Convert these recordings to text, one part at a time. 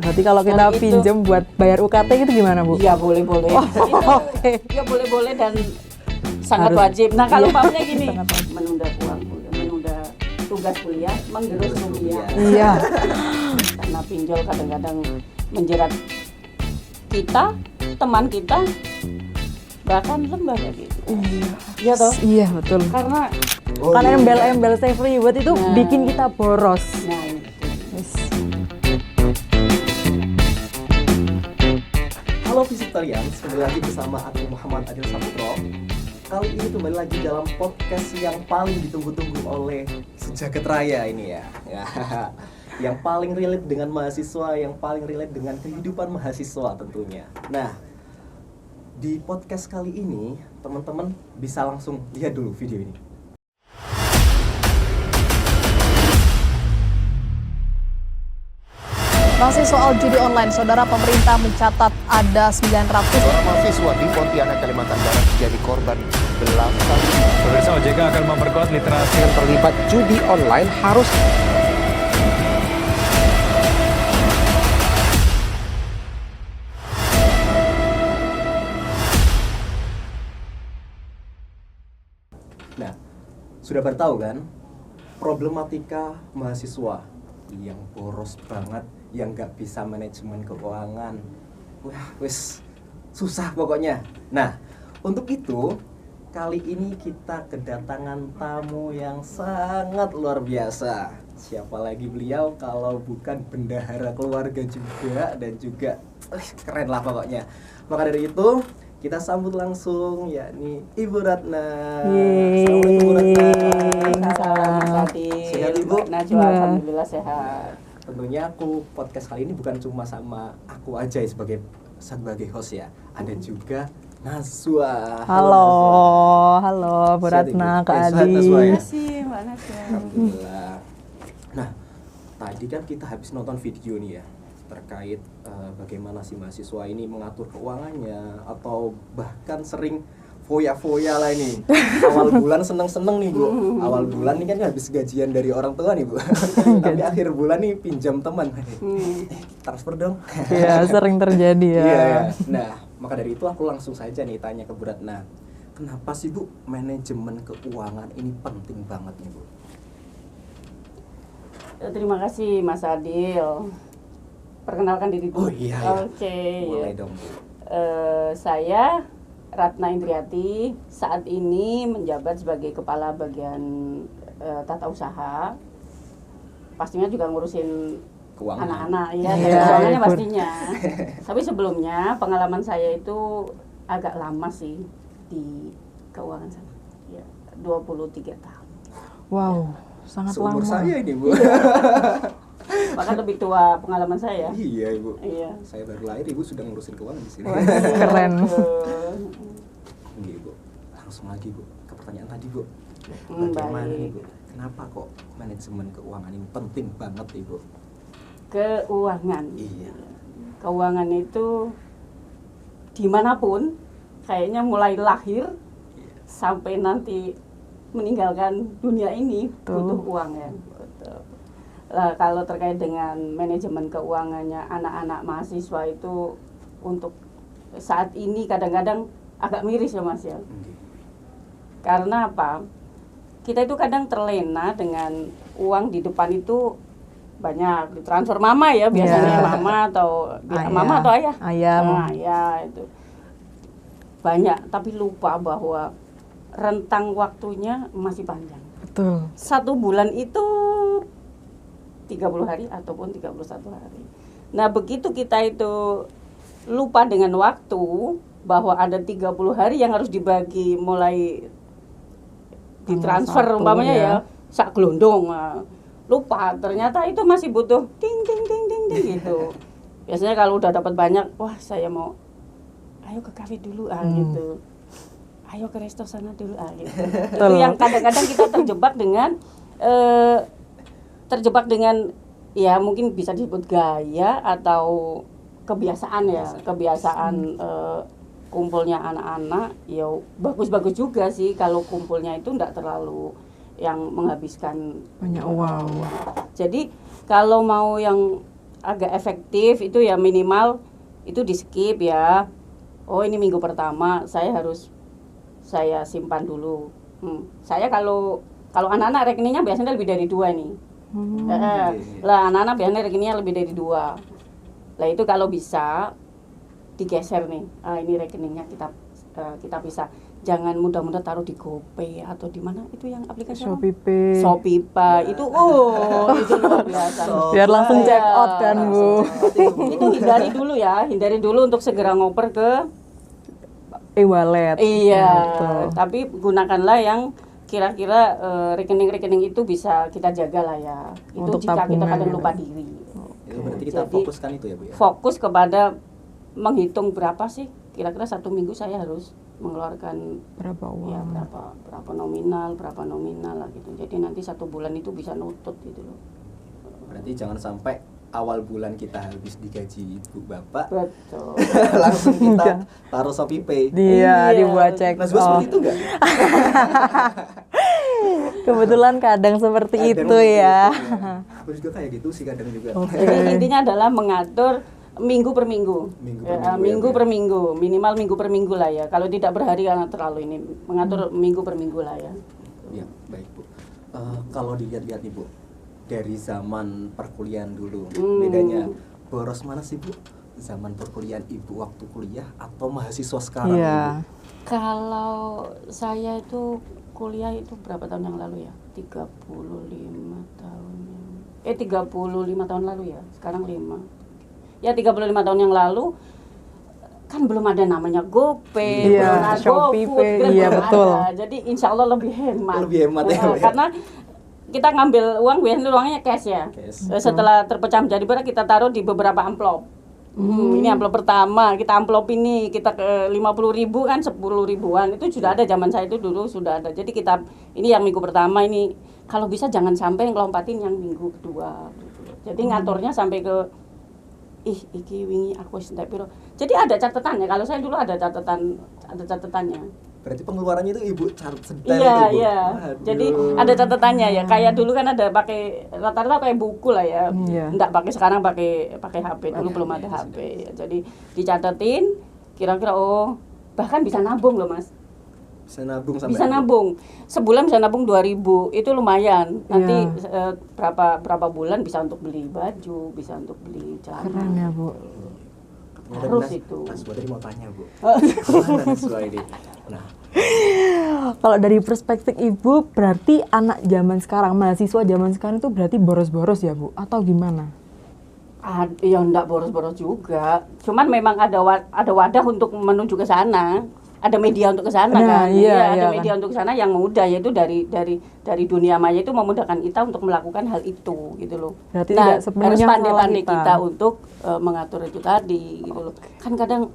Berarti kalau kita pinjam buat bayar UKT itu gimana, Bu? Iya, boleh-boleh. Oke. Ya boleh-boleh dan sangat wajib. Nah, kalau umpamanya gini, sangat wajib. menunda tugas kuliah, menggerus rupiah. Iya. Karena pinjol kadang-kadang menjerat kita, teman kita, bahkan lembaga gitu. Iya toh? Iya, betul. Karena Karena embel-embel save reward itu bikin kita boros. nah itu. Yes. Halo Visitarian, kembali lagi bersama aku Muhammad Adil Saputro. Kali ini kembali lagi dalam podcast yang paling ditunggu-tunggu oleh sejagat raya ini ya. Yang paling relate dengan mahasiswa, yang paling relate dengan kehidupan mahasiswa tentunya. Nah, di podcast kali ini teman-teman bisa langsung lihat dulu video ini. Masih soal judi online, saudara, pemerintah mencatat ada 900 Seorang mahasiswa di Pontianak, Kalimantan Barat jadi korban belasan. Pemirsa, OJK akan memperkuat literasi. Yang terlibat judi online harus Nah, sudah bertahu kan problematika mahasiswa yang boros banget, yang nggak bisa manajemen keuangan. Wah, wis susah pokoknya. Nah, untuk itu kali ini kita kedatangan tamu yang sangat luar biasa. Siapa lagi beliau kalau bukan bendahara keluarga juga, dan juga keren lah pokoknya. Maka dari itu kita sambut langsung yakni Ibu Ratna. Assalamualaikum Bu Ratna. Salam Mas Adil. Sehat, Ibu? Najwa, alhamdulillah sehat. Tentunya aku podcast kali ini bukan cuma sama aku aja sebagai host ya. Ada juga Najwa. Halo Bu Sehat, Ratna, Ibu? Kak Sehat, Adi. Najwa, ya? Terima kasih Mbak Najwa. Alhamdulillah. Nah, tadi kan kita habis nonton video nih ya terkait bagaimana si mahasiswa ini mengatur keuangannya, atau bahkan sering foya-foya lah ini. Awal bulan seneng-seneng nih Bu. Awal bulan nih kan habis gajian dari orang tua nih Bu. Tapi akhir bulan nih pinjam teman. Transfer dong. Iya, sering terjadi ya. Iya. Nah, maka dari itu aku langsung saja nih tanya ke Bu Ratna. Kenapa sih Bu manajemen keuangan ini penting banget nih Bu? Terima kasih Mas Adil. Perkenalkan diri dulu. Oh iya, iya. Oke. Mulai Ya. dong Bu. Saya Ratna Indriati, saat ini menjabat sebagai Kepala Bagian Tata Usaha. Pastinya juga ngurusin Keuangan. anak-anak ya, Iya, keuangannya ikut. pastinya. Tapi sebelumnya pengalaman saya itu agak lama sih di keuangan sana. Ya, 23 tahun. Wow, sangat Seumur lama. saya ini Bu. Bahkan lebih tua pengalaman saya. Iya Ibu. Iya. Saya baru lahir, Ibu sudah ngurusin keuangan di sini. Keren. Iya Bu. Langsung lagi Bu ke pertanyaan tadi Bu. Hmm, Bagaimana baik. nih Bu? Kenapa kok manajemen keuangan ini penting banget Ibu? Keuangan. Iya. Keuangan itu dimanapun, kayaknya mulai lahir Iya. sampai nanti meninggalkan dunia ini Betul. butuh uang ya. Betul. Lah, kalau terkait dengan manajemen keuangannya anak-anak mahasiswa itu untuk saat ini kadang-kadang agak miris ya Mas ya. Oke. Karena apa? Kita itu kadang terlena dengan uang di depan itu banyak ditransfer mama ya biasanya. Iya. Mama atau Ayah. mama atau ayah. Ayah. Nah, ayah itu banyak, tapi lupa bahwa rentang waktunya masih panjang. Betul. 1 bulan itu 30 hari ataupun 31 hari. Nah, begitu kita itu lupa dengan waktu bahwa ada 30 hari yang harus dibagi mulai ditransfer Satu, umpamanya ya. ya, sak gelondong. Nah, lupa, ternyata itu masih butuh ding ding ding ding ding gitu. Biasanya kalau udah dapat banyak, wah saya mau ayo ke kafe dulu gitu. Ayo ke resto sana dulu gitu. Itu yang kadang-kadang kita terjebak dengan ya mungkin bisa disebut gaya atau kebiasaan ya, kebiasaan kumpulnya anak-anak. Ya bagus-bagus juga sih kalau kumpulnya itu enggak terlalu yang menghabiskan Banyak uang. Jadi kalau mau yang agak efektif itu ya minimal itu di skip ya. Oh ini minggu pertama saya simpan dulu. Saya kalau anak-anak rekeningnya biasanya lebih dari 2 nih. Lah anak-anak biasanya rekeningnya lebih dari 2. Lah itu kalau bisa digeser nih. Ini rekeningnya kita bisa. Jangan mudah-mudah taruh di GoPay atau di mana itu yang aplikasi ShopeePay. ShopeePay itu itu luar biasa. Biar langsung check out kan, Bu. Itu hindari dulu untuk segera ngoper ke E-wallet. iya. Betul. Tapi gunakanlah yang kira-kira rekening-rekening itu bisa kita jaga lah ya. Itu Untuk jika kita tabungan kadang gitu. lupa diri. Itu berarti kita Jadi, fokuskan itu ya Bu ya. Fokus kepada menghitung berapa sih kira-kira 1 minggu saya harus mengeluarkan Berapa uang? ya berapa nominal lah gitu. Jadi nanti 1 bulan itu bisa nutut gitu loh. Berarti jangan sampai awal bulan kita habis digaji ibu bapak Betul. langsung kita taruh ShopeePay. Dia Iya. dibuat check Mas Bos out. seperti itu enggak? Kebetulan kadang seperti itu ya. Aku juga kayak gitu sih kadang juga. Jadi intinya adalah mengatur minggu per minggu. Minggu per minggu, ya. Minimal minggu per minggu lah ya. Kalau tidak berhari karena terlalu ini mengatur minggu per minggu lah ya. Iya, baik Bu. Kalau dilihat-lihat nih Bu, dari zaman perkuliahan dulu, bedanya boros mana sih Bu? Zaman perkuliahan Ibu waktu kuliah atau mahasiswa sekarang Iya. ini? Kalau saya itu kuliah itu berapa tahun yang lalu ya? 35 tahun. 35 tahun lalu ya. Sekarang 5. Ya 35 tahun yang lalu kan belum ada namanya GoPay, Iya, belum ada ShopeePay, GoFood, kan iya, belum betul. ada. Jadi insya Allah lebih hemat. Lebih hemat ya, Bu, ya? Karena kita ngambil uang biasanya uangnya cash ya. Cash. Setelah terpecah menjadi beberapa kita taruh di beberapa amplop. Ini amplop pertama, kita amplop ini kita ke 50.000 kan 10 ribuan itu sudah ada zaman saya itu dulu sudah ada. Jadi kita ini yang minggu pertama ini kalau bisa jangan sampai ngelompatin yang minggu kedua. Gitu. Jadi ngaturnya sampai ke iki wingi aku wis entek piro. Jadi ada catatannya. Kalau saya dulu ada catatannya. Berarti pengeluarannya itu Ibu catat sedetail Iya, itu Bu? iya. Waduh. Jadi ada catatannya ya. Kayak dulu kan ada pakai rata-rata pakai buku lah ya. Iya. Enggak pakai sekarang pakai HP. Dulu belum ada HP. Ya. Jadi dicatetin kira-kira bahkan bisa nabung loh, Mas. Bisa nabung sampai Bisa nabung. Sebulan bisa nabung 2.000. Itu lumayan. Nanti Iya. berapa bulan bisa untuk beli baju, bisa untuk beli celana. Keren ya, Bu. Harus itu. Naswa tadi mau tanya Bu. Gimana Naswa ini? Nah, Kalau dari perspektif Ibu, berarti anak zaman sekarang, mahasiswa zaman sekarang itu berarti boros-boros ya, Bu? Atau gimana? Ya enggak boros-boros juga. Cuman memang ada wadah untuk menuju ke sana. Ada media untuk ke sana Nah, kan. iya, Ada iya media untuk ke sana yang mudah yaitu dari dunia maya itu memudahkan kita untuk melakukan hal itu gitu loh. Berarti Nah, tidak sepenuhnya harus salah pandai-pandai kita. kita untuk mengatur itu tadi gitu loh. Kan kadang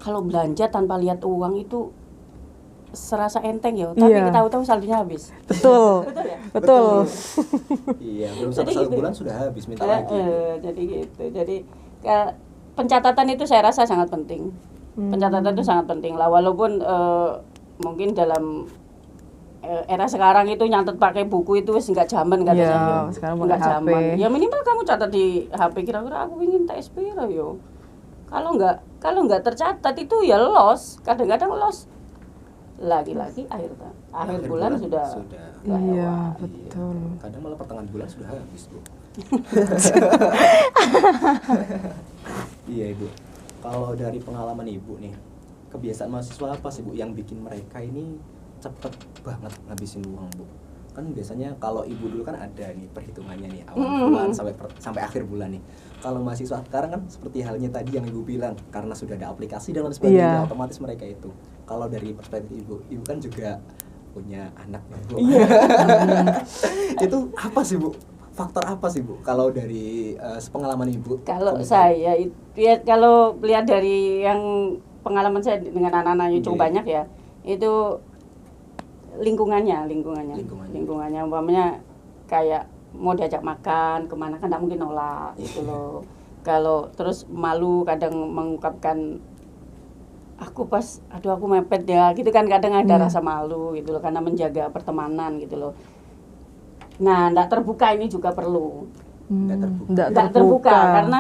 kalau belanja tanpa lihat uang itu serasa enteng ya, tapi Iya. kita tahu saldonya habis. Betul. Betul ya? Betul. iya belum sampai Jadi 1 gitu. bulan sudah habis minta lagi. Jadi gitu. Jadi pencatatan itu saya rasa sangat penting. Pencatatan itu sangat penting lah, walaupun mungkin dalam era sekarang itu nyatet pakai buku itu wis nggak zaman katanya. Iya, sekarang Nggak pakai HP. zaman. Ya minimal kamu catat di HP kira-kira aku ingin tes piro yo. Kalau nggak tercatat itu ya loss. Kadang-kadang loss. Lagi-lagi akhir bulan sudah Iya, lewat. betul. Kadang malah pertengahan bulan sudah habis Bu. Iya Ibu. Kalau dari pengalaman Ibu nih, kebiasaan mahasiswa apa sih Bu yang bikin mereka ini cepet banget ngabisin uang Bu? Kan biasanya kalau Ibu dulu kan ada nih perhitungannya nih awal bulan sampai akhir bulan nih. Kalau mahasiswa sekarang kan seperti halnya tadi yang Ibu bilang, karena sudah ada aplikasi dan lain sebagainya, Iya. otomatis mereka itu. Kalau dari perspektif Ibu kan juga punya anak ya Bu. Itu apa sih Bu? Faktor apa sih Bu? Kalau dari pengalaman Ibu? Kalau komentar. saya ya kalau lihat dari yang pengalaman saya dengan anak-anak yang cukup Iya. banyak ya, itu lingkungannya umpamanya kayak mau diajak makan kemana kan tidak mungkin nolak gitu loh. Kalau terus malu kadang mengungkapkan aku mepet ya gitu kan, kadang ada rasa malu gitu loh karena menjaga pertemanan gitu loh. Nah, tidak terbuka ini juga perlu. nggak terbuka karena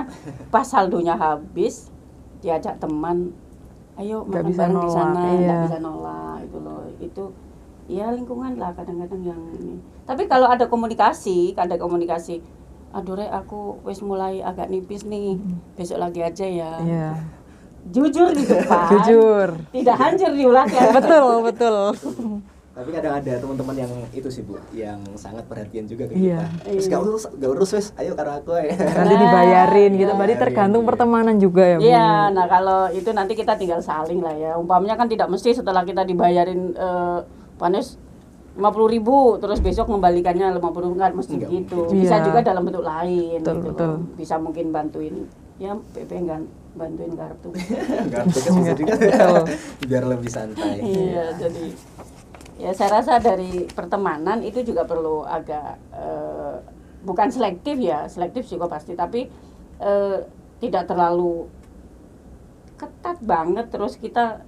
pas saldonya habis diajak teman, ayo Nggak makan bisa bareng di nolak, sana, iya. nggak bisa nolak itu loh. Itu ya lingkungan lah kadang-kadang yang ini. Tapi kalau ada komunikasi, aduh Rek, aku wis mulai agak nipis nih, besok lagi aja ya. Iya. Jujur di depan, Jujur. tidak hancur di belakang. Betul. Tapi kadang ada teman-teman yang itu sih Bu, yang sangat perhatian juga ke Iya. kita. Terus gak urus wes, ayo karo aku ya. Nanti dibayarin gitu. iya. Berarti tergantung pertemanan juga ya, Bu. Iya, nah kalau itu nanti kita tinggal saling lah ya. Umpamanya kan tidak mesti setelah kita dibayarin panes 50.000 terus besok membalikannya 50.000, nggak mesti Nggak gitu. mungkin. Bisa Iya. juga dalam bentuk lain Betul, gitu betul. loh. Bisa mungkin bantuin ya PP kan bantuin kartu. Enggak bisa juga. Biar lebih santai. Iya, jadi ya saya rasa dari pertemanan itu juga perlu agak bukan selektif ya, selektif juga pasti, tapi tidak terlalu ketat banget terus kita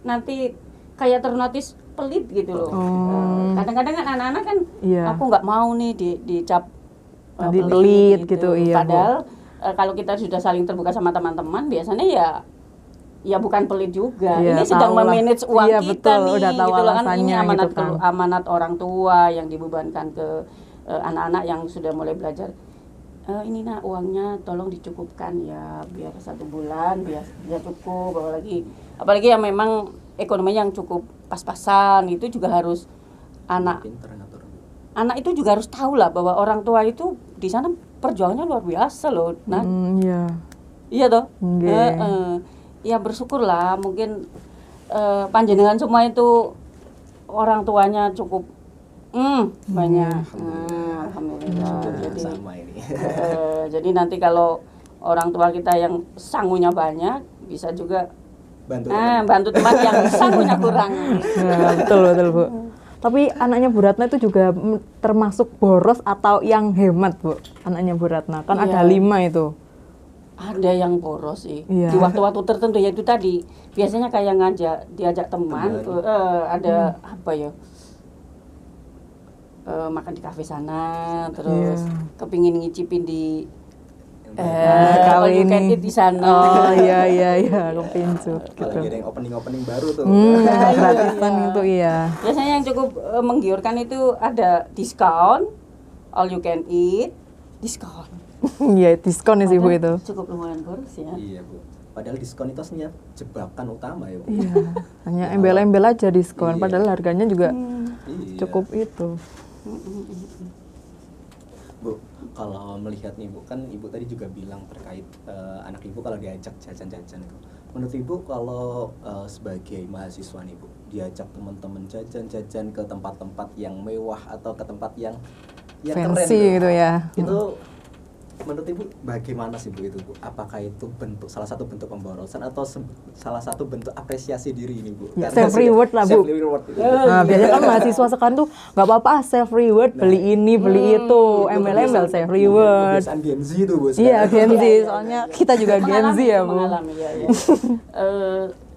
nanti kayak ternotis pelit gitu loh. Kadang-kadang kan anak-anak kan Iya. aku nggak mau nih dicap Nanti pelit gitu, iya, Bu. Padahal kalau kita sudah saling terbuka sama teman-teman biasanya ya bukan pelit juga. Iya, Ini sedang tahu lah. memanage uang Iya, kita betul, nih udah tahu gitu loh kan. Ini alasannya amanat gitu kan. amanat orang tua yang dibebankan ke anak-anak yang sudah mulai belajar. Ini nak uangnya tolong dicukupkan ya biar 1 bulan biar cukup, apalagi yang memang ekonominya yang cukup pas-pasan itu juga harus Pinter ngatur. anak itu juga harus tahu lah bahwa orang tua itu di sana perjuangannya luar biasa loh. Nah, Iya. iya toh. Nggih. Ya bersyukurlah mungkin panjenengan semua itu orang tuanya cukup banyak. Alhamdulillah. Jadi Sama ini. jadi nanti kalau orang tua kita yang sangunya banyak bisa juga bantu teman yang sangunya kurang. Nah, betul, Bu. Tapi anaknya Bu Ratna itu juga termasuk boros atau yang hemat, Bu? Anaknya Bu Ratna, kan Iya. ada 5 itu. Ada yang boros sih. Iya. Di waktu-waktu tertentu ya itu tadi. Biasanya kayak diajak teman, ada apa ya? Makan di kafe sana, terus Iya. kepingin ngicipin di Kali all you can ini. eat di sana. Oh iya, kepincut gitu. Apalagi ada yang opening baru tuh. Gratisan itu iya. Biasanya yang cukup menggiurkan itu ada diskon, all you can eat, diskon. Iya, diskon ya sih Bu itu. Cukup lumayan boros ya. Iya Bu. Padahal diskon itu aslinya jebakan utama ya Bu. Iya. Hanya embel-embel aja diskon, Iya. padahal harganya juga Iya. cukup itu. Bu, kalau melihat nih Bu, kan Ibu tadi juga bilang terkait anak Ibu kalau diajak jajan-jajan itu. Menurut Ibu kalau sebagai mahasiswa nih Bu, diajak teman-teman jajan-jajan ke tempat-tempat yang mewah atau ke tempat yang keren Fancy gitu ya. Itu menurut Ibu bagaimana sih Bu itu Bu? Apakah itu salah satu bentuk pemborosan atau salah satu bentuk apresiasi diri ini Bu? Ya, Karena self reward lah, Bu. Self reward itu. Nah, biasanya kan mahasiswa sekarang tuh nggak apa-apa self reward, beli ini, beli itu, embel-embel self reward. Kebiasaan Gen Z itu Bu. Iya, sekarang. Gen Z, soalnya kita juga Gen Z ya, Bu. Mengalami ya.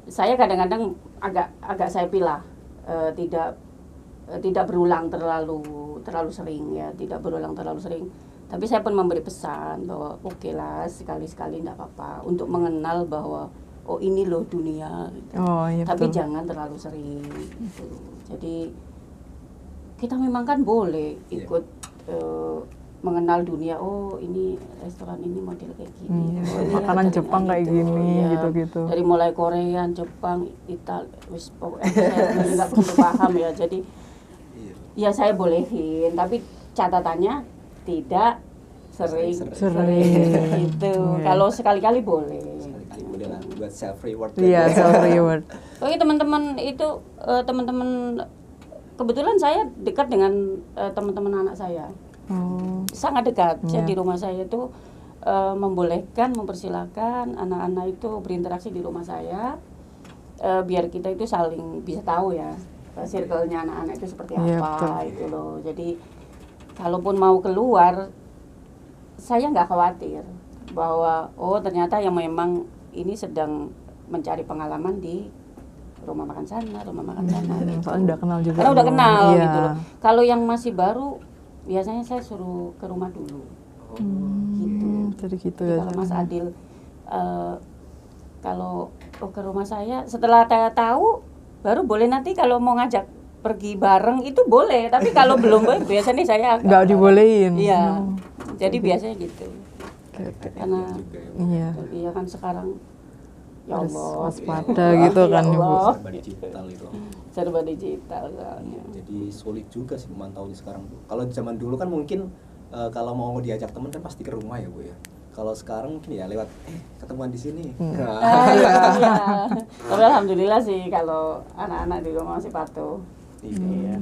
Saya kadang-kadang agak saya pilah tidak berulang terlalu sering ya, tidak berulang terlalu sering. Tapi saya pun memberi pesan bahwa oke lah sekali-sekali enggak apa-apa untuk mengenal bahwa oh ini loh dunia gitu. Oh, iya Tapi betul. jangan terlalu sering gitu. Jadi kita memang kan boleh ikut mengenal dunia. Oh ini restoran ini model kayak gini. Iya, Oh, ini makanan ada Jepang kayak gitu. gini, Iya. gitu-gitu. Dari mulai Korea, Jepang, Italia, wis pokoknya saya nggak begitu paham ya. Jadi ya saya bolehin, tapi catatannya tidak sering gitu. Iya. Kalau sekali-kali boleh. Sekali-kali boleh lah buat self reward. Iya, self reward. Oke teman-teman itu teman-teman kebetulan saya dekat dengan teman-teman anak saya. Oh, Sangat dekat. Iya. Saya di rumah saya itu mempersilahkan anak-anak itu berinteraksi di rumah saya biar kita itu saling bisa tahu ya circle-nya anak-anak itu seperti Iya, apa betul. itu loh. Jadi kalaupun mau keluar saya nggak khawatir bahwa oh ternyata yang memang ini sedang mencari pengalaman di rumah makan sana, rumah makan sana. gitu. soalnya udah kenal juga. Karena udah Bu. kenal Iya. gitu loh. Kalau yang masih baru biasanya saya suruh ke rumah dulu. Gitu. Jadi gitu Jadi ya. kalau Mas Adil kalau ke rumah saya setelah tahu baru boleh, nanti kalau mau ngajak pergi bareng itu boleh, tapi kalau belum boleh biasanya saya agak Nggak dibolehin. Iya. Oh. Jadi biasanya gitu. Oke. Karena juga ya. Iya. iya kan sekarang ya Harus Allah waspada ya gitu kan, Ibu. Allah. Serba digital itu. Serba digital soalnya. Jadi sulit juga sih memantau sekarang Bu. Kalau zaman dulu kan mungkin kalau mau diajak teman kan pasti ke rumah ya Bu ya. Kalau sekarang mungkin ya lewat ketemuan di sini. Iya. Tapi alhamdulillah sih kalau anak-anak di rumah masih patuh. Iya.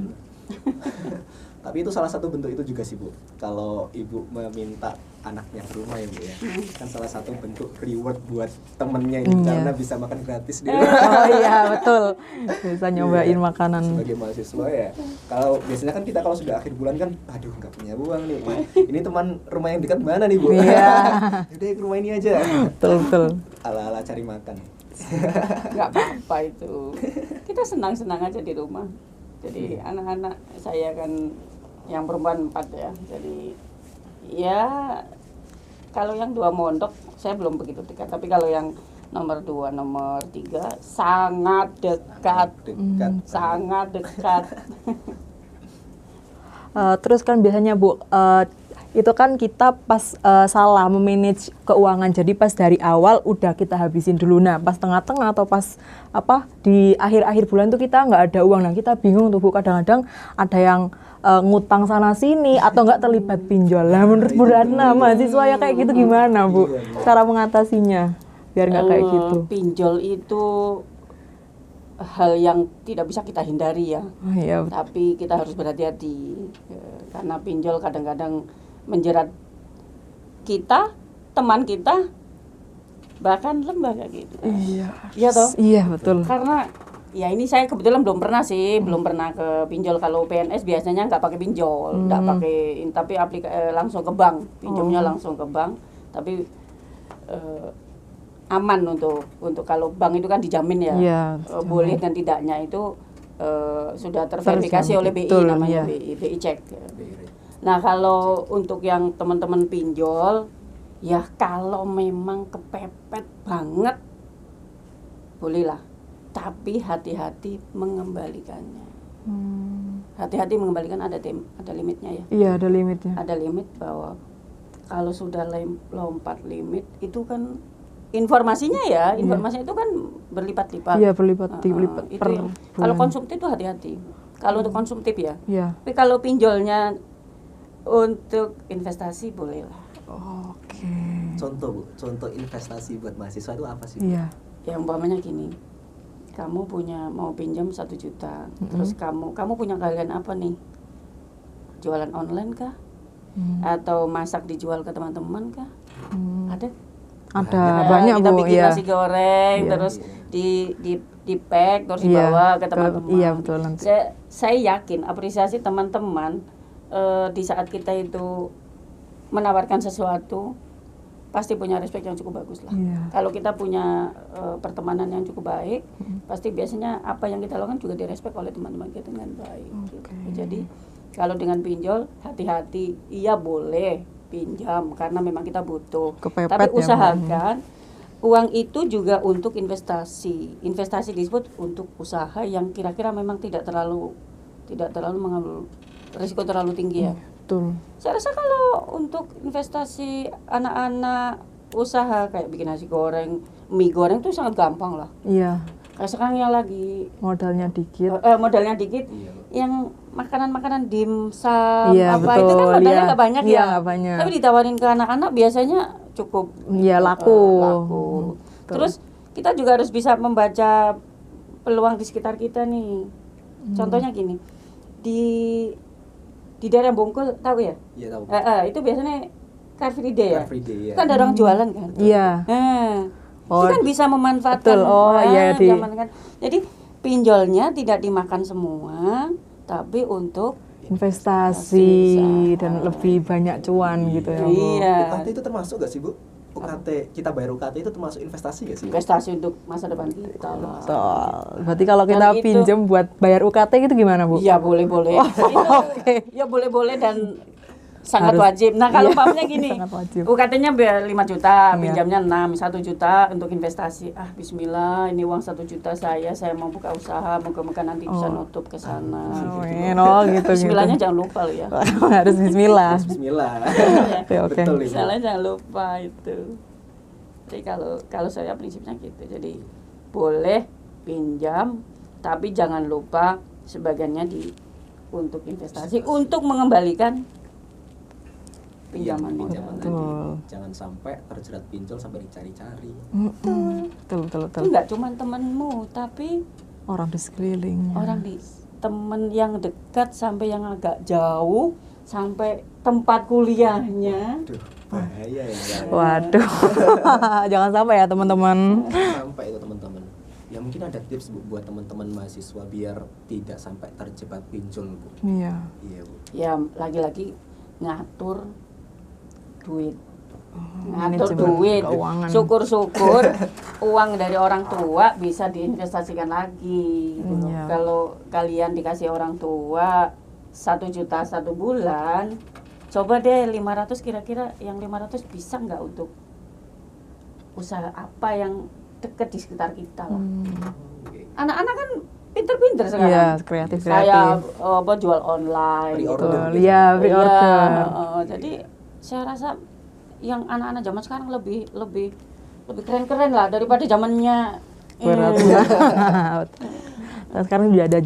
Tapi itu salah satu bentuk itu juga sih Bu. Kalau ibu meminta anaknya ke rumah ya Bu ya. Kan salah satu bentuk reward buat temennya ini karena bisa makan gratis di rumah. Oh iya, betul. Bisa nyobain makanan. Sebagai mahasiswa ya. Kalau biasanya kan kita kalau sudah akhir bulan kan, aduh nggak punya uang nih. Ini teman rumah yang dekat mana nih Bu? Iya. Udah ke rumah ini aja. Betul. Ala-ala cari makan. Nggak apa-apa itu. Kita senang-senang aja di rumah. Jadi anak-anak saya kan yang perempuan 4 ya. Jadi ya kalau yang 2 mondok saya belum begitu dekat. Tapi kalau yang nomor 2, nomor 3 sangat dekat. Sangat dekat. Terus kan biasanya Bu, itu kan kita pas salah memanage keuangan, jadi pas dari awal udah kita habisin dulu. Nah pas tengah-tengah atau pas di akhir-akhir bulan tuh kita nggak ada uang. Nah kita bingung tuh Bu, kadang-kadang ada yang ngutang sana sini atau nggak terlibat pinjol. Lah menurut Bu Ratna, mahasiswa ya kayak gitu gimana Bu? Cara mengatasinya biar nggak kayak gitu. Pinjol itu hal yang tidak bisa kita hindari ya. Oh, iya. Tapi kita harus berhati-hati karena pinjol kadang-kadang menjerat kita, teman kita, bahkan lembaga gitu. Iya. Iya toh? Iya betul. Karena ya ini saya kebetulan belum pernah sih, belum pernah ke pinjol. Kalau PNS biasanya nggak pakai pinjol, nggak pakai, tapi langsung ke bank, pinjamnya langsung ke bank. Tapi aman untuk kalau bank itu kan dijamin ya, Iya, boleh dan tidaknya itu sudah terverifikasi oleh BI, betul, namanya iya. BI cek. Nah kalau untuk yang teman-teman pinjol, ya kalau memang kepepet banget, bolehlah. Tapi hati-hati mengembalikannya. Hati-hati mengembalikan, ada limitnya ya. Iya ada limitnya. Ada limit bahwa kalau sudah lompat limit itu kan informasinya ya, informasinya itu kan berlipat-lipat. Iya berlipat-lipat Itu per yang- bulan. kalau konsumtif itu hati-hati. Kalau untuk konsumtif ya. Iya. Tapi kalau pinjolnya untuk investasi bolehlah. Oke. Contoh Bu, contoh investasi buat mahasiswa itu apa sih? Iya. Ya umpamanya gini, kamu mau pinjam 1 juta, terus kamu punya keahlian apa nih? Jualan online kah? Atau masak dijual ke teman-teman kah? Ada? Ada Nah, banyak kita Bu bikin ya. nasi goreng, Iya. terus di pack terus Iya, dibawa ke ke- teman-teman. iya, betul, nanti. Saya yakin apresiasi teman-teman di saat kita itu menawarkan sesuatu pasti punya respect yang cukup bagus lah. Iya. Kalau kita punya pertemanan yang cukup baik, pasti biasanya apa yang kita lakukan juga direspek oleh teman-teman kita dengan baik. Gitu. Jadi kalau dengan pinjol hati-hati, iya boleh pinjam karena memang kita butuh. Kepepet Tapi ya, usahakan uang itu juga untuk investasi. Investasi disebut untuk usaha yang kira-kira memang tidak terlalu mengambil risiko terlalu tinggi ya. Betul. Saya rasa kalau untuk investasi anak-anak usaha kayak bikin nasi goreng, mie goreng itu sangat gampang lah. Iya. Kayak sekarang yang lagi Modalnya dikit. modalnya dikit, yang makanan-makanan dimsum Iya, apa itu kan betul, modalnya iya. nggak banyak Iya, ya. nggak banyak. Tapi ditawarin ke anak-anak biasanya cukup Iya, laku. laku. Betul. Terus kita juga harus bisa membaca peluang di sekitar kita nih. Contohnya gini, di daerah Bungkul tahu ya? Iya tahu. Itu biasanya Car Free Day ya. Car Free Day, ya. Kan ada orang jualan kan. Iya. Itu kan bisa memanfaatkan. Betul. Oh, iya, zaman kan. Jadi pinjolnya tidak dimakan semua, tapi untuk Investasi Investasi, dan lebih banyak cuan gitu ya Bu. Iya. UKT itu termasuk gak sih Bu? UKT, kita bayar UKT itu termasuk investasi gak sih? investasi untuk masa depan kita lah. Betul. Berarti kalau kita Dan itu- pinjam buat bayar UKT gitu gimana Bu? Iya boleh-boleh. Oke. Ya boleh-boleh dan sangat Harus- wajib. Nah, kalau iya, umpamanya gini, sangat wajib. UKT-nya 5 juta, Iya. pinjamnya 6, 1 juta untuk investasi. Ah, bismillah, ini uang 1 juta saya mau buka usaha, moga-moga nanti bisa nutup ke sana. Amin. Oh gitu. Bismillahnya jangan lupa loh ya. Harus bismillah. Bismillah. Oke, oke. Betul ini. Misalnya jangan lupa itu. Jadi kalau saya prinsipnya gitu. Jadi boleh pinjam, tapi jangan lupa sebagiannya untuk investasi, untuk mengembalikan pinjaman Iya, modal. pinjaman tadi. Betul. Jangan sampai terjerat pinjol sampai dicari-cari. Betul, betul, betul. Itu nggak cuma temanmu, tapi Orang di sekeliling. orang di temen yang dekat sampai yang agak jauh, sampai tempat kuliahnya. Aduh, bahaya ya. Waduh. Jangan sampai ya teman-teman. Sampai itu teman-teman. Ya mungkin ada tips Bu buat teman-teman mahasiswa biar tidak sampai terjebak pinjol, Bu. Iya. Iya, Bu. Ya lagi-lagi ngatur duit. Ngatur manajemen duit. keuangan. Syukur-syukur uang dari orang tua bisa diinvestasikan lagi. Gitu. Iya. Kalau kalian dikasih orang tua 1 juta 1 bulan, coba deh 500, kira-kira yang 500 bisa nggak untuk usaha apa yang dekat di sekitar kita lah. Oke. Anak-anak kan pinter-pinter sekarang. Iya, kreatif. Saya jual online gitu. Pre-order. Betul. Iya, pre-order. Jadi saya rasa yang anak-anak zaman sekarang lebih keren-keren lah daripada zamannya Berat. Nah, sekarang juga ada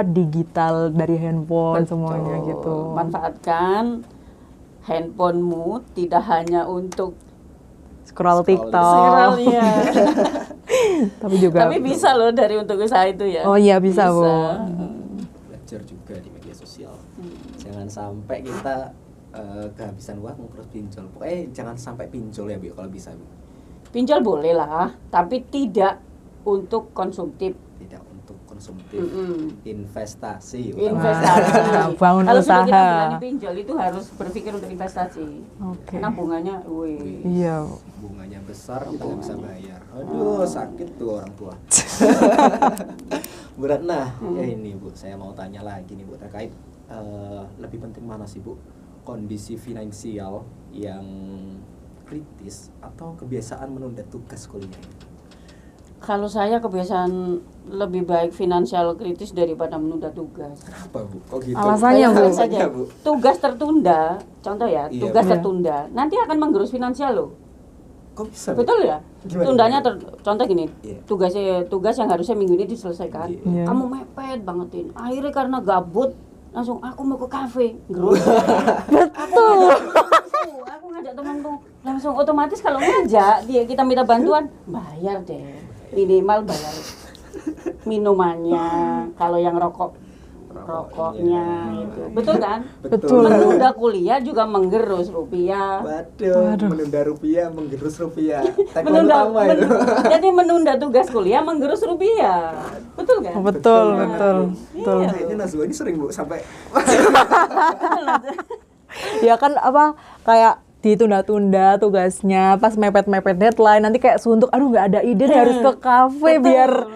digital dari handphone semuanya gitu. Manfaatkan handphonemu tidak hanya untuk Scroll TikTok. scroll ya, Tapi juga tapi bisa loh dari untuk usaha itu ya. Oh iya, bisa, Bu. Belajar juga di media sosial. Jangan sampai kita kehabisan uang terus pinjol. Pokoknya jangan sampai pinjol ya, Bu, kalau bisa, Bu. Pinjol boleh lah, tapi tidak untuk konsumtif. Tidak untuk konsumtif. Investasi. Investasi. Bangun Kalau sudah kita usaha. berani pinjol itu harus berpikir untuk investasi. Oke. Karena bunganya, wih. Iya. Bunganya besar, kita nggak bisa bayar. Aduh, sakit tuh orang tua. Berat. Nah, ya ini Bu, saya mau tanya lagi nih Bu, terkait lebih penting mana sih Bu? Kondisi finansial yang kritis atau kebiasaan menunda tugas kuliah? Kalau saya kebiasaan lebih baik finansial kritis daripada menunda tugas. Apa Bu? Kok gitu? Alasannya, Bu? Bayangkan saja, Bu. tugas tertunda, contoh ya, Iya, tugas Bu. tertunda, nanti akan menggerus finansial loh. Kok bisa? Bu? Betul ya? Gimana? Tundanya contoh gini, Iya. tugas yang harusnya minggu ini diselesaikan, Iya. kamu mepet bangetin. Akhirnya karena gabut, langsung aku mau ke kafe, gerus. Betul. Aku ngajak temanku, langsung otomatis kalau ngajak kita minta bantuan, bayar deh, minimal bayar minumannya. Kalau yang rokoknya itu, betul kan? Betul. Menunda kuliah juga menggerus rupiah. Waduh, menunda rupiah, menggerus rupiah. Tagline Menunda, utama itu. jadi menunda tugas kuliah menggerus rupiah, betul kan? Betul, Betul. betul. Betul. Iya. Kayaknya Nazwa ini sering Bu sampai Ya kan kayak ditunda-tunda tugasnya pas mepet-mepet deadline nanti kayak suntuk aduh nggak ada ide nih harus ke kafe biar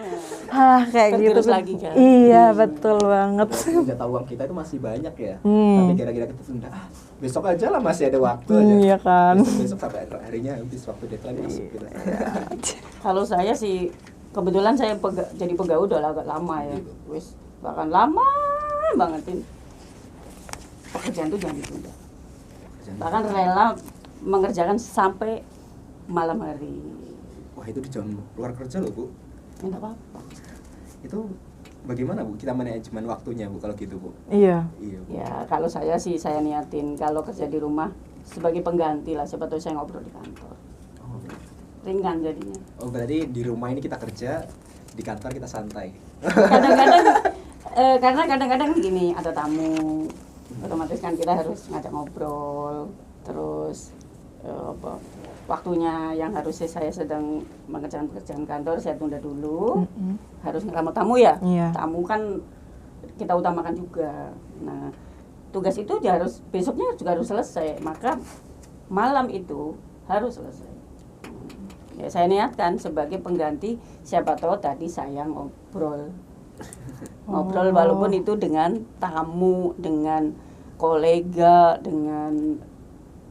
kayak gitu Tergerus lagi kan? iya betul banget data uang kita itu masih banyak ya. Tapi kira-kira kita tunda, besok aja lah masih ada waktu aja. iya kan Besok sampai harinya habis waktu deadline masuk gitu. Kalau saya sih kebetulan saya jadi pegawai udah agak lama ya, wis bahkan lama bangetin. Pekerjaan itu jangan ditunda. Bahkan rela mengerjakan sampai malam hari. Wah, itu di jam luar kerja loh, Bu. Ya enggak apa-apa. Itu bagaimana, Bu? Kita manajemen waktunya, Bu, kalau gitu, Bu? iya Iya, Bu. Ya kalau saya sih saya niatin kalau kerja di rumah sebagai pengganti lah, siapa tahu saya ngobrol di kantor. Oh, Ringan jadinya. oh, berarti di rumah ini kita kerja, di kantor kita santai. Kadang-kadang karena kadang-kadang gini ada tamu, otomatis kan kita harus ngajak ngobrol, terus waktunya yang harusnya saya sedang mengerjakan pekerjaan kantor saya tunda dulu, harus ngeramu tamu ya. Iya. Tamu kan kita utamakan juga. Nah tugas itu harus besoknya juga harus selesai, maka malam itu harus selesai. Ya saya niatkan sebagai pengganti, siapa tahu tadi saya ngobrol walaupun itu dengan tamu, dengan kolega, dengan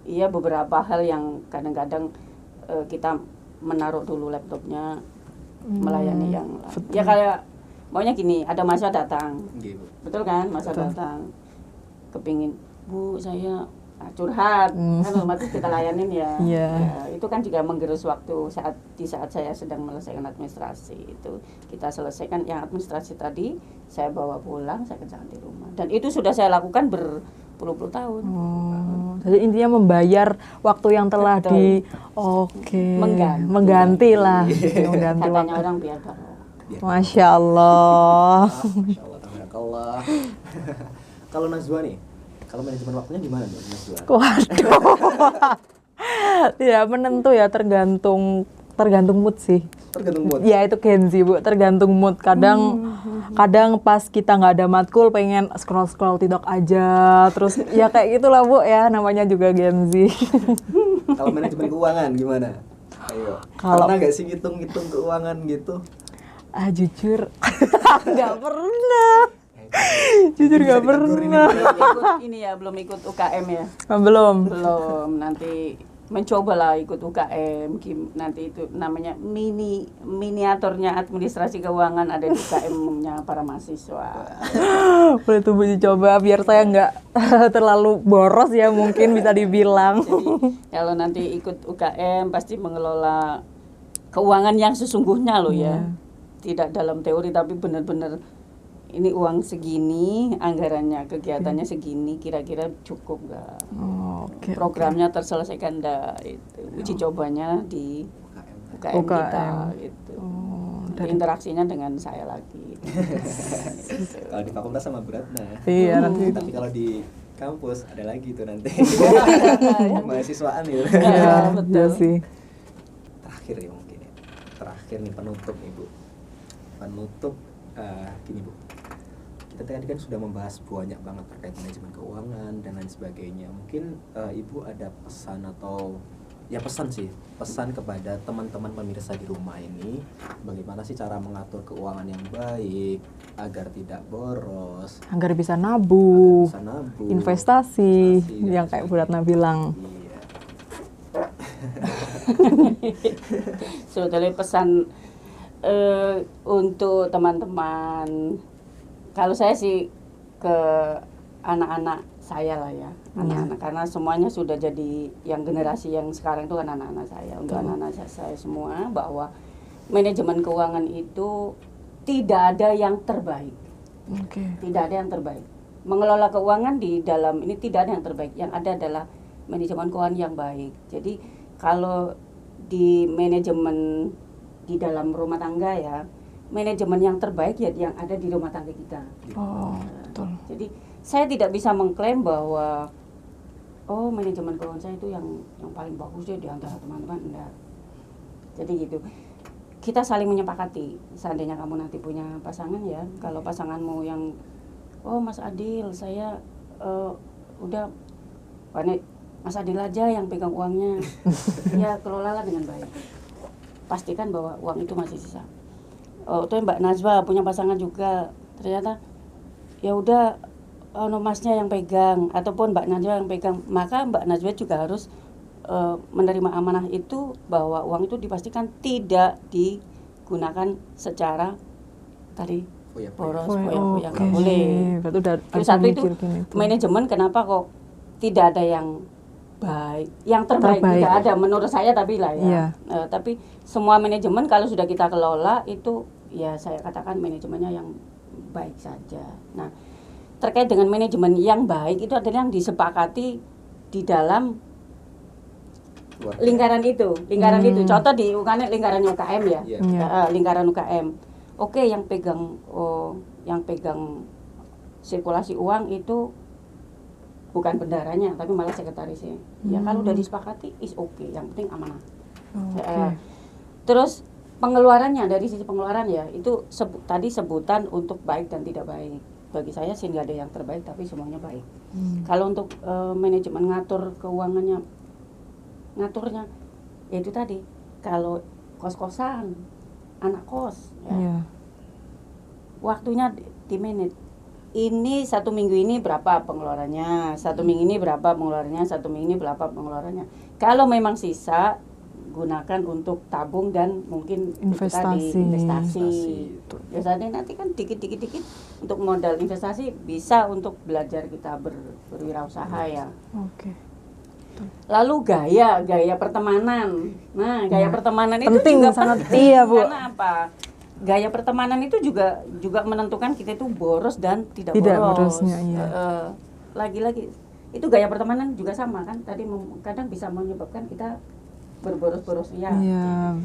beberapa hal yang kadang-kadang kita menaruh dulu laptopnya melayani yang lain. Ya kayak maunya gini, ada masa datang, Nggih, Bu. betul kan? Masa datang, kepingin Bu saya curhat, kan otomatis kita layanin ya. Iya. Ya, itu kan juga menggerus waktu di saat saya sedang menyelesaikan administrasi itu. Kita selesaikan yang administrasi tadi, saya bawa pulang, saya kerjakan di rumah. Dan itu sudah saya lakukan berpuluh-puluh tahun. Jadi intinya membayar waktu yang telah Betul. mengganti lah. Mengganti Katanya waktu. orang biar baru. Masya Allah. Masya Allah, tabarakallah. Kalau Najwa nih, kalau manajemen waktunya gimana tuh Najwa? Waduh. Tidak menentu ya, tergantung mood sih. Tergantung mood. Ya itu Gen Z, Bu, tergantung mood. Kadang pas kita nggak ada matkul pengen scroll TikTok aja, terus ya kayak gitulah, Bu, ya namanya juga Gen Z. Kalau manajemen keuangan gimana? Ayo. Kalau- Pernah nggak sih ngitung-ngitung keuangan gitu? Jujur nggak pernah. Jujur Bisa nggak ditegur ini, pernah. Belum ikut UKM ya. Belum. Belum, nanti mencobalah ikut UKM. Nanti itu namanya miniaturnya administrasi keuangan ada di UKM-nya para mahasiswa. Boleh tuh Bu dicoba biar saya nggak terlalu boros ya, mungkin bisa dibilang. Jadi kalau nanti ikut UKM pasti mengelola keuangan yang sesungguhnya loh ya. Tidak dalam teori tapi benar-benar ini uang segini, anggarannya, kegiatannya segini, kira-kira cukup nggak? Oke. Programnya terselesaikan nggak? Itu uji cobanya di UKM kita gitu. Nanti interaksinya dengan saya lagi. Kalau di fakultas sama beratnya. Iya, nanti. Tapi kalau di kampus ada lagi tuh nanti. Mahasiswaan gitu. Iya, betul. iya sih. Terakhir ya mungkin ya. Terakhir nih penutup nih Bu. Penutup gini Bu. Kita tadi kan sudah membahas banyak banget terkait manajemen keuangan dan lain sebagainya. Mungkin Ibu ada pesan atau ya pesan kepada teman-teman pemirsa di rumah ini, bagaimana sih cara mengatur keuangan yang baik agar tidak boros, Agar bisa nabung, bisa nabung, investasi, dan yang kayak Bu Ratna bilang. Iya. Sebetulnya pesan untuk teman-teman, kalau saya sih ke anak-anak saya lah ya, anak-anak, karena semuanya sudah jadi yang generasi yang sekarang itu kan anak-anak saya. Untuk anak-anak saya semua, bahwa manajemen keuangan itu tidak ada yang terbaik. Oke. Tidak ada yang terbaik. Mengelola keuangan di dalam ini tidak ada yang terbaik. Yang ada adalah manajemen keuangan yang baik. Jadi kalau di manajemen di dalam rumah tangga ya, manajemen yang terbaik ya yang ada di rumah tangga kita. Oh, betul. Jadi saya tidak bisa mengklaim bahwa manajemen keuangan saya itu yang paling bagus ya di antara teman-teman, enggak. Jadi gitu. Kita saling menyepakati. Seandainya kamu nanti punya pasangan ya, kalau pasanganmu yang Mas Adil, saya udah Mas Adil aja yang pegang uangnya. Ya kelolalah dengan baik. Pastikan bahwa uang itu masih sisa. Itu Mbak Najwa punya pasangan juga, ternyata ya udah Masnya yang pegang ataupun Mbak Najwa yang pegang, maka Mbak Najwa juga harus menerima amanah itu, bahwa uang itu dipastikan tidak digunakan secara tadi boros, foya-foya, nggak boleh. Berarti udah Terus satu itu mikir gini tuh. manajemen, kenapa kok tidak ada yang baik, yang terbaik tidak ada menurut saya, tapi lah ya. Iya. Tapi semua manajemen kalau sudah kita kelola itu ya saya katakan manajemennya yang baik saja. Nah, terkait dengan manajemen yang baik itu adalah yang disepakati di dalam lingkaran itu. Contoh di lingkaran UKM ya. Iya. Lingkaran UKM. Oke, yang pegang sirkulasi uang itu bukan bendaranya, tapi malah sekretarisnya. Ya kalau udah disepakati is okay, yang penting amanah. Terus pengeluarannya, dari sisi pengeluaran ya, itu tadi sebutan untuk baik dan tidak baik. Bagi saya sih nggak ada yang terbaik, tapi semuanya baik. Kalau untuk manajemen ngatur keuangannya, ngaturnya, ya itu tadi. Kalau kos-kosan, anak kos, ya, waktunya di manage. ini 1 minggu ini berapa pengeluarannya, 1 minggu ini berapa pengeluarannya, 1 minggu ini berapa pengeluarannya. Kalau memang sisa, gunakan untuk tabung dan mungkin itu tadi, investasi. Biasanya nanti kan dikit untuk modal investasi bisa untuk belajar kita berwirausaha ya. Oke. Lalu gaya pertemanan. Nah, gaya pertemanan itu Penting juga sangat, penting. iya, Bu. Karena apa? Gaya pertemanan itu juga menentukan kita itu boros dan tidak boros. borosnya, iya. Lagi-lagi itu gaya pertemanan juga sama kan. Tadi kadang bisa menyebabkan kita berboros-boros ya. Iya.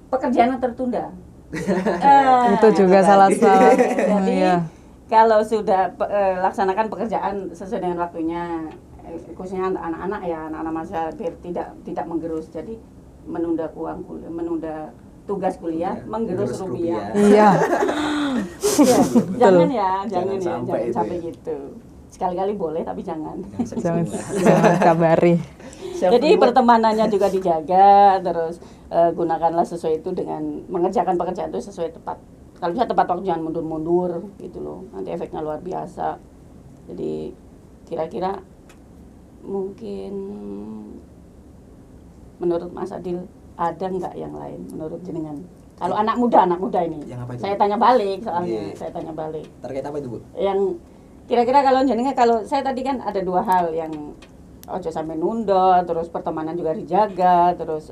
Pekerjaan yang tertunda. Itu juga salah satu. Jadi Iya. kalau sudah laksanakan pekerjaan sesuai dengan waktunya, khususnya anak-anak ya, anak-anak masa biar tidak menggerus. Jadi menunda menunda tugas kuliah, menggerus rupiah. Iya. Ya, jangan Jangan sampai itu sampai ya. gitu. Sekali-kali boleh tapi jangan. Jangan kabari. Jadi pertemanannya juga dijaga, terus gunakanlah sesuai itu dengan mengerjakan pekerjaan itu sesuai tepat. Kalau bisa tepat waktu, jangan mundur-mundur gitu loh. Nanti efeknya luar biasa. Jadi kira-kira mungkin menurut Mas Adil ada nggak yang lain menurut jenengan? Kalau anak muda ini. Yang apa itu? Saya tanya balik soalnya, Iya. saya tanya balik. Terkait apa itu, Bu? Yang kira-kira kalau jenengan, kalau saya tadi kan ada 2 hal yang ojo sampai nunda, terus pertemanan juga dijaga, terus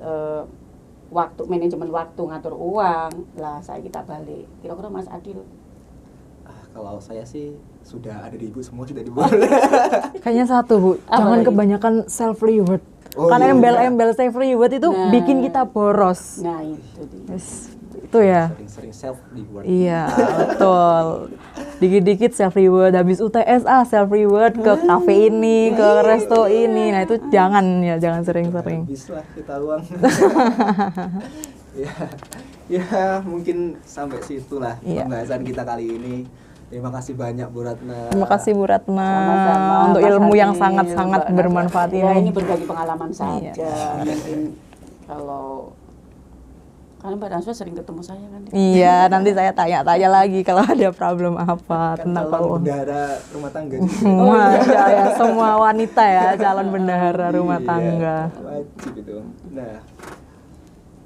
manajemen waktu, ngatur uang. Lah kita balik. Kira-kira Mas Adil. Kalau saya sih sudah ada di Ibu semua, sudah di Bu. Kayaknya satu, Bu. Apa Jangan lagi? kebanyakan self reward. Oh, Karena iya. embel-embel self reward itu Nah. bikin kita boros. Nah itu dia. Yes, itu ya. Sering-sering self reward. Iya, betul. Dikit-dikit self reward, habis UTS self reward ke kafe ini, ke resto ini. Nah, itu jangan sering-sering. Habis lah kita uang. ya mungkin sampai situlah Iya. pembahasan kita kali ini. Terima kasih banyak Bu Ratna. Terima kasih Bu Ratna Sama-sama, untuk Mas ilmu yang Adil, sangat-sangat Mbak bermanfaat Nasa. Ya, ini ini. berbagi pengalaman saja. Iya. Mungkin kalau Mbak Naswa sering ketemu saya kan. Iya, nanti saya tanya-tanya lagi kalau ada problem apa Kan tentang calon keuangan. bendahara rumah tangga juga. Semua ya, semua wanita ya calon bendahara rumah tangga. Iya, wajib itu. Nah,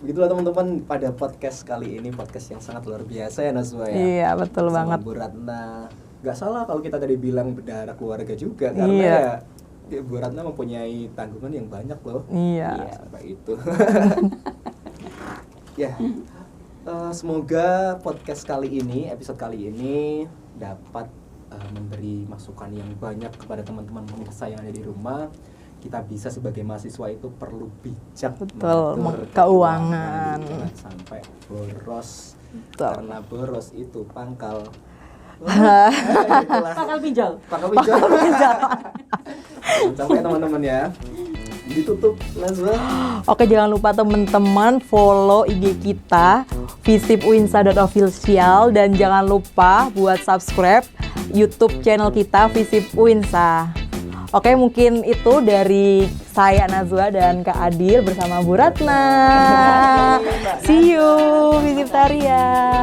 begitulah teman-teman pada podcast kali ini, podcast yang sangat luar biasa ya Naswa ya. Iya, betul Sama banget. Bu Ratna. Gak salah kalau kita tadi bilang bendahara keluarga juga, karena Iya. ya Bu Ratna mempunyai tanggungan yang banyak loh. Iya. Sampai itu. Ya, semoga podcast kali ini, episode kali ini dapat memberi masukan yang banyak kepada teman-teman pemirsa yang ada di rumah. Kita bisa sebagai mahasiswa itu perlu bijak Betul, mengatur keuangan. Jangan sampai boros. Betul. Karena boros itu pangkal. Itulah. Pangkal pinjol. Pangkal pinjol. Jangan sampai teman-teman ya. Ditutup Nazwa. Oke, jangan lupa teman-teman follow IG kita visipuinsa.official dan jangan lupa buat subscribe YouTube channel kita Visip Uinsa. Oke, mungkin itu dari saya Nazwa dan Kak Adil bersama Bu Ratna. See you Visip Tarian.